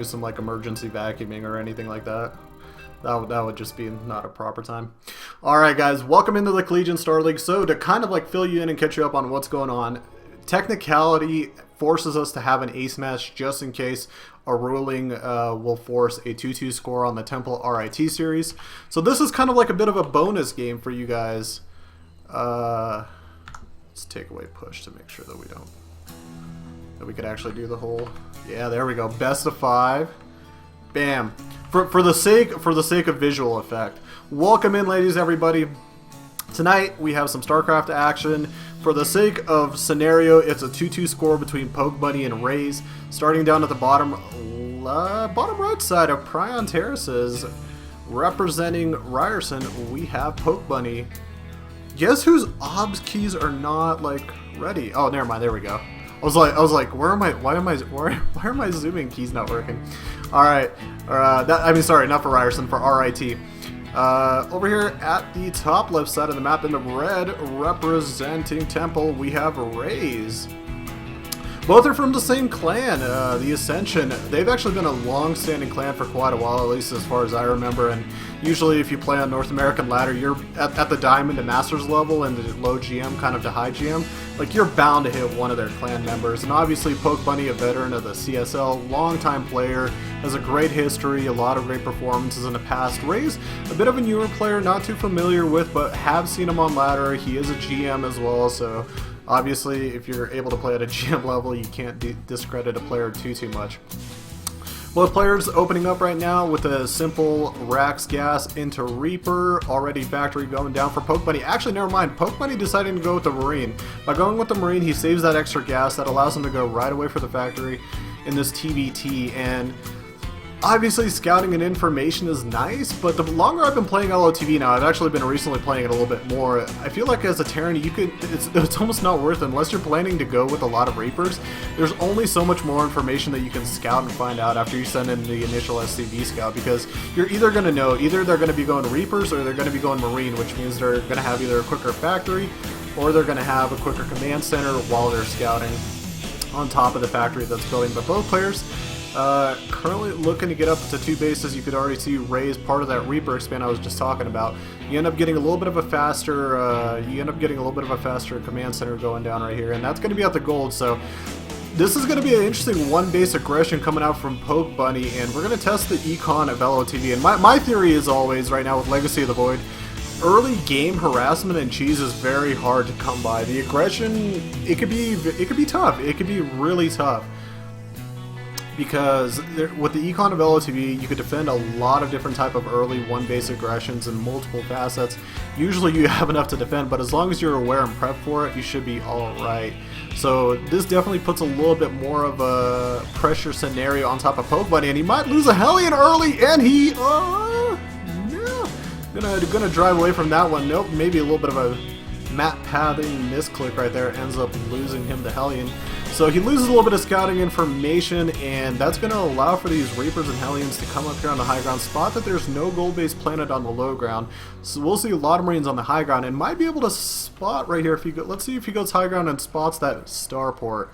some like emergency vacuuming or anything like that. That would just be not a proper time. Alright guys, welcome into the Collegiate Star League. So to kind of like fill you in and catch you up on what's going on, technicality forces us to have an ace match just in case a ruling will force a 2-2 score on the Temple RIT series. So this is kind of like a bit of a bonus game for you guys. Let's take away push to make sure that we could actually do the whole. Yeah, there we go. Best of 5. Bam. For the sake of visual effect. Welcome in, ladies, everybody. Tonight we have some Starcraft action. For the sake of scenario, it's a 2-2 score between Poke Bunny and Rays. Starting down at the bottom right side of Prion Terraces, representing Ryerson, we have Poke Bunny. Guess whose obs keys are not like ready? Oh, never mind. There we go. I was like, where am I? Why are my zooming keys not working? All right, I mean, sorry, not for Ryerson, for RIT. Over here at the top left side of the map in the red, representing Temple, we have Rays. Both are from the same clan, the Ascension. They've actually been a long-standing clan for quite a while, at least as far as I remember. And usually if you play on North American ladder, you're at the Diamond to Masters level and the low GM kind of to high GM. Like, you're bound to hit one of their clan members. And obviously Poke Bunny, a veteran of the CSL, long-time player, has a great history, a lot of great performances in the past. Rays, a bit of a newer player, not too familiar with, but have seen him on ladder. He is a GM as well, so obviously, if you're able to play at a GM level, you can't discredit a player too much. Both players opening up right now with a simple Rax gas into Reaper. Already factory going down for Poke Bunny. Actually, never mind. Poke Bunny deciding to go with the Marine. By going with the Marine, he saves that extra gas that allows him to go right away for the factory in this TBT. And obviously, scouting and information is nice, but the longer I've been playing LOTV now, I've actually been recently playing it a little bit more. I feel like as a Terran, it's almost not worth it unless you're planning to go with a lot of Reapers. There's only so much more information that you can scout and find out after you send in the initial SCV scout, because you're either going to know either they're going to be going Reapers or they're going to be going Marine, which means they're going to have either a quicker factory or they're going to have a quicker command center while they're scouting on top of the factory that's building. But both players currently looking to get up to 2 bases. You could already see Rays part of that Reaper expand I was just talking about. You end up getting a little bit of a faster command center going down right here, and that's going to be at the gold. So this is going to be an interesting 1 base aggression coming out from Poke Bunny, and we're going to test the econ of LOTV. And my theory is always right now with Legacy of the Void, early game harassment and cheese is very hard to come by. The aggression, it could be tough. It could be really tough. Because with the econ of LOTV, you could defend a lot of different type of early 1 base aggressions and multiple facets. Usually you have enough to defend, but as long as you're aware and prep for it, you should be alright. So this definitely puts a little bit more of a pressure scenario on top of Poke Bunny, and he might lose a Hellion early, and he, gonna drive away from that one. Nope, maybe a little bit of a map pathing misclick right there, ends up losing him the Hellion. So he loses a little bit of scouting information, and that's going to allow for these Reapers and Hellions to come up here on the high ground. Spot that there's no gold-based planet on the low ground, so we'll see a lot of Marines on the high ground, and might be able to spot right here if he go. Let's see if he goes high ground and spots that starport.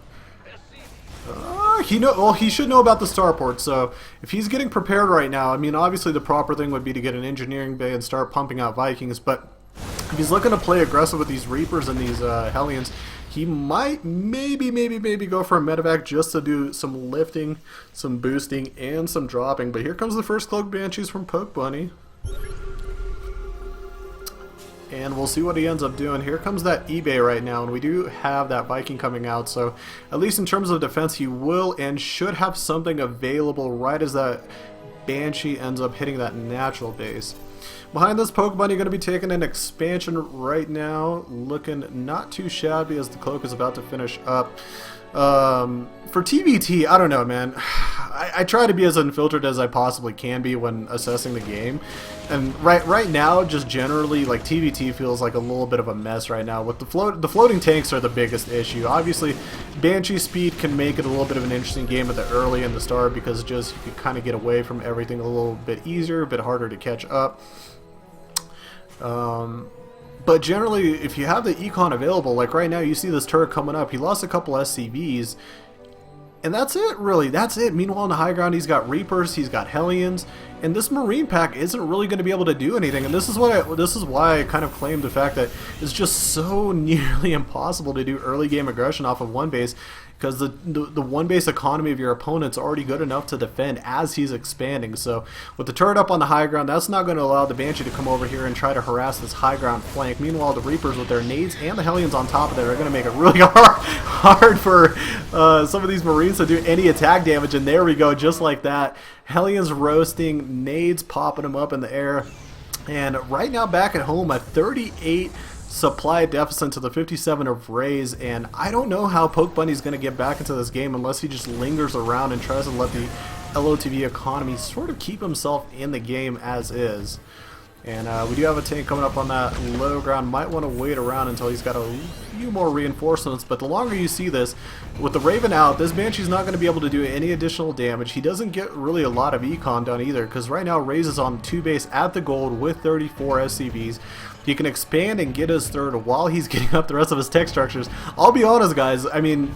He should know about the starport, so if he's getting prepared right now, I mean, obviously the proper thing would be to get an engineering bay and start pumping out Vikings, but if he's looking to play aggressive with these Reapers and these Hellions, he might maybe go for a medevac just to do some lifting, some boosting, and some dropping. But here comes the first Cloak Banshees from Poke Bunny. And we'll see what he ends up doing. Here comes that eBay right now, and we do have that Viking coming out. So at least in terms of defense, he will and should have something available right as that Banshee ends up hitting that natural base. Behind this, Poke Bunny going to be taking an expansion right now, looking not too shabby as the cloak is about to finish up. For TBT, I don't know, man. I try to be as unfiltered as I possibly can be when assessing the game, and right now, just generally, like, TBT feels like a little bit of a mess right now. With the floating tanks are the biggest issue. Obviously, Banshee speed can make it a little bit of an interesting game at the early and the start, because just you can kind of get away from everything a little bit easier, a bit harder to catch up. But generally, if you have the econ available, like right now, you see this turret coming up. He lost a couple SCVs. And that's it, really. That's it. Meanwhile, on the high ground, he's got Reapers, he's got Hellions, and this Marine pack isn't really going to be able to do anything. And this is why I kind of claim the fact that it's just so nearly impossible to do early game aggression off of one base, because the one base economy of your opponent's already good enough to defend as he's expanding. So with the turret up on the high ground, that's not going to allow the Banshee to come over here and try to harass this high ground flank. Meanwhile, the Reapers with their nades and the Hellions on top of it are going to make it really hard for some of these Marines to do any attack damage. And there we go, just like that. Hellions roasting, nades popping them up in the air. And right now back at home, a 38 supply deficit to the 57 of Rays, and I don't know how Poke Bunny's going to get back into this game unless he just lingers around and tries to let the LOTV economy sort of keep himself in the game as is. And we do have a tank coming up on that low ground. Might want to wait around until he's got a few more reinforcements, but the longer you see this, with the Raven out, this Banshee's not going to be able to do any additional damage. He doesn't get really a lot of econ done either, because right now Rays is on 2 base at the gold with 34 SCVs. He can expand and get his third while he's getting up the rest of his tech structures. I'll be honest, guys, I mean,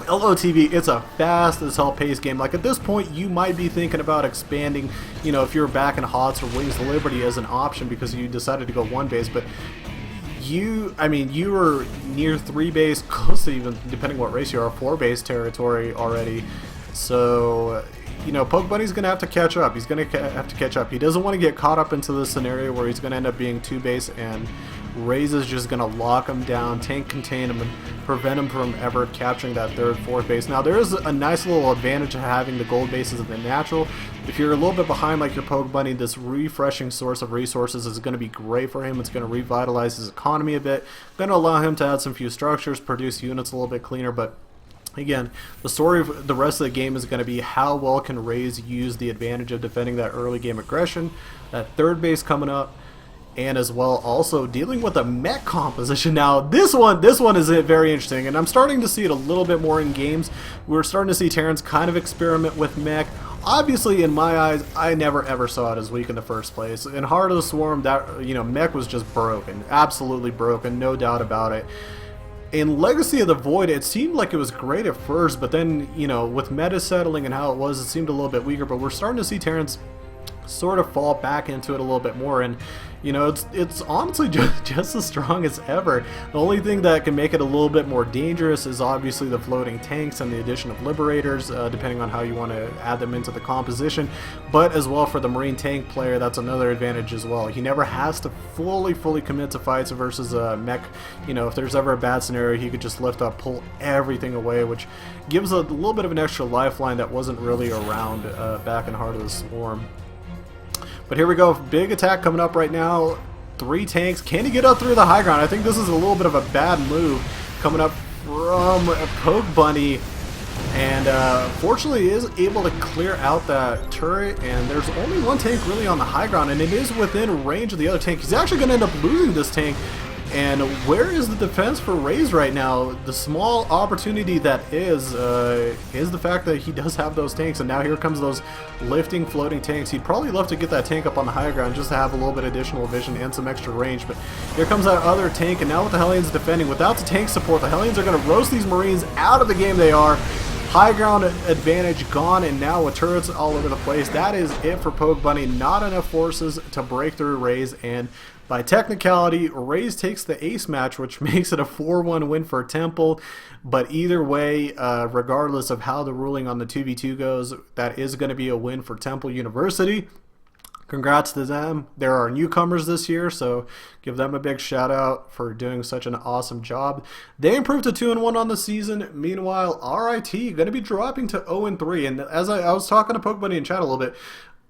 LOTV, it's a fast as hell paced game. Like, at this point, you might be thinking about expanding, you know, if you're back in HOTS or Wings of Liberty as an option because you decided to go 1 base, but you were near 3 base, close to even, depending what race you are, 4 base territory already. So, you know, Poke Bunny's going to have to catch up. He's going to have to catch up. He doesn't want to get caught up into this scenario where he's going to end up being 2 base and Raze is just going to lock him down, tank contain him, and prevent him from ever capturing that 3rd, 4th base. Now, there is a nice little advantage of having the gold bases in the natural. If you're a little bit behind like your Poke Bunny, this refreshing source of resources is going to be great for him. It's going to revitalize his economy a bit, going to allow him to add some few structures, produce units a little bit cleaner, but again, the story of the rest of the game is going to be how well can Raze use the advantage of defending that early game aggression, that 3rd base coming up, and as well also dealing with a mech composition. Now this one is very interesting, and I'm starting to see it a little bit more in games. We're starting to see Terrans kind of experiment with mech. Obviously, in my eyes, I never ever saw it as weak in the first place. In Heart of the Swarm, that, you know, mech was just broken, absolutely broken, no doubt about it. In Legacy of the Void, it seemed like it was great at first, but then, you know, with meta settling and how it was, it seemed a little bit weaker. But we're starting to see Terrans sort of fall back into it a little bit more, and you know, it's honestly just as strong as ever. The only thing that can make it a little bit more dangerous is obviously the floating tanks and the addition of Liberators, depending on how you want to add them into the composition. But as well, for the Marine tank player, that's another advantage as well. He never has to fully commit to fights versus a mech. You know, if there's ever a bad scenario, he could just lift up, pull everything away, which gives a little bit of an extra lifeline that wasn't really around back in Heart of the Swarm. But here we go, big attack coming up right now. 3 tanks. Can he get up through the high ground? I think this is a little bit of a bad move coming up from Poke Bunny. And fortunately, he is able to clear out that turret. And there's only 1 tank really on the high ground, and it is within range of the other tank. He's actually going to end up losing this tank. And where is the defense for Raze right now? The small opportunity that is the fact that he does have those tanks, and now here comes those lifting floating tanks. He'd probably love to get that tank up on the high ground just to have a little bit of additional vision and some extra range, but here comes that other tank, and now with the Hellions defending, without the tank support, the Hellions are going to roast these Marines out of the game. They are. High ground advantage gone, and now with turrets all over the place, that is it for Poke Bunny. Not enough forces to break through Raze, and by technicality, Raze takes the ace match, which makes it a 4-1 win for Temple. But either way, regardless of how the ruling on the 2v2 goes, that is going to be a win for Temple University. Congrats to them. There are newcomers this year, so give them a big shout out for doing such an awesome job. They improved to 2-1 on the season. Meanwhile, RIT going to be dropping to 0-3. And as I was talking to Poke Bunny in chat a little bit,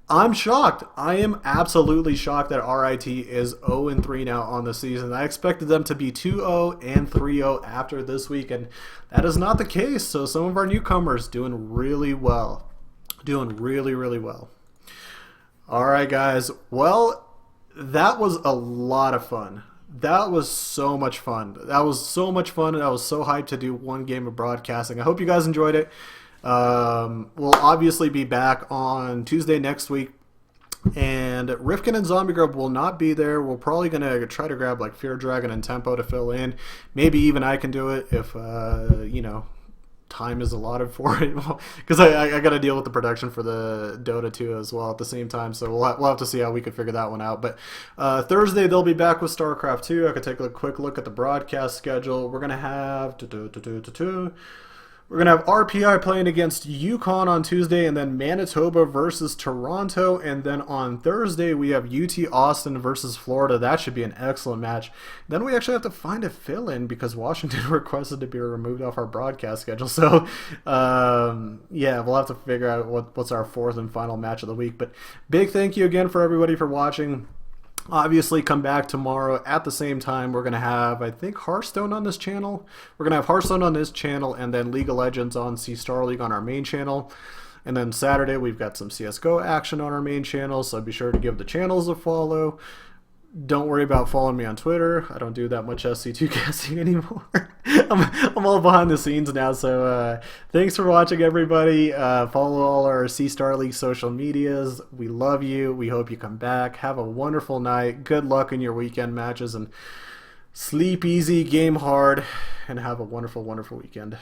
I'm shocked. I am absolutely shocked that RIT is 0-3 now on the season. I expected them to be 2-0 and 3-0 after this week, and that is not the case. So some of our newcomers doing really well. Doing really well. Alright guys, well, that was a lot of fun. That was so much fun. That was so much fun, and I was so hyped to do 1 game of broadcasting. I hope you guys enjoyed it. We'll obviously be back on Tuesday next week, and Rifkin and Zombie Grub will not be there. We're probably going to try to grab like Fear Dragon and Tempo to fill in. Maybe even I can do it if, you know, time is allotted for it, because I got to deal with the production for the Dota 2 as well at the same time, so we'll have to see how we can figure that one out. But Thursday they'll be back with Starcraft 2. I could take a quick look at the broadcast schedule. We're gonna have RPI playing against Yukon on Tuesday, and then Manitoba versus Toronto, and then on Thursday we have UT Austin versus Florida. That should be an excellent match. Then we actually have to find a fill-in because Washington requested to be removed off our broadcast schedule. So, yeah, we'll have to figure out what's our fourth and final match of the week. But big thank you again for everybody for watching. Obviously, come back tomorrow at the same time. We're going to have, I think, Hearthstone on this channel. We're going to have Hearthstone on this channel, and then League of Legends on Star League on our main channel. And then Saturday, we've got some CSGO action on our main channel, so be sure to give the channels a follow. Don't worry about following me on Twitter. I don't do that much SC2 casting anymore. I'm all behind the scenes now, so thanks for watching, everybody. Follow all our Star League social medias. We love you. We hope you come back. Have a wonderful night. Good luck in your weekend matches, and sleep easy, game hard, and have a wonderful, wonderful weekend.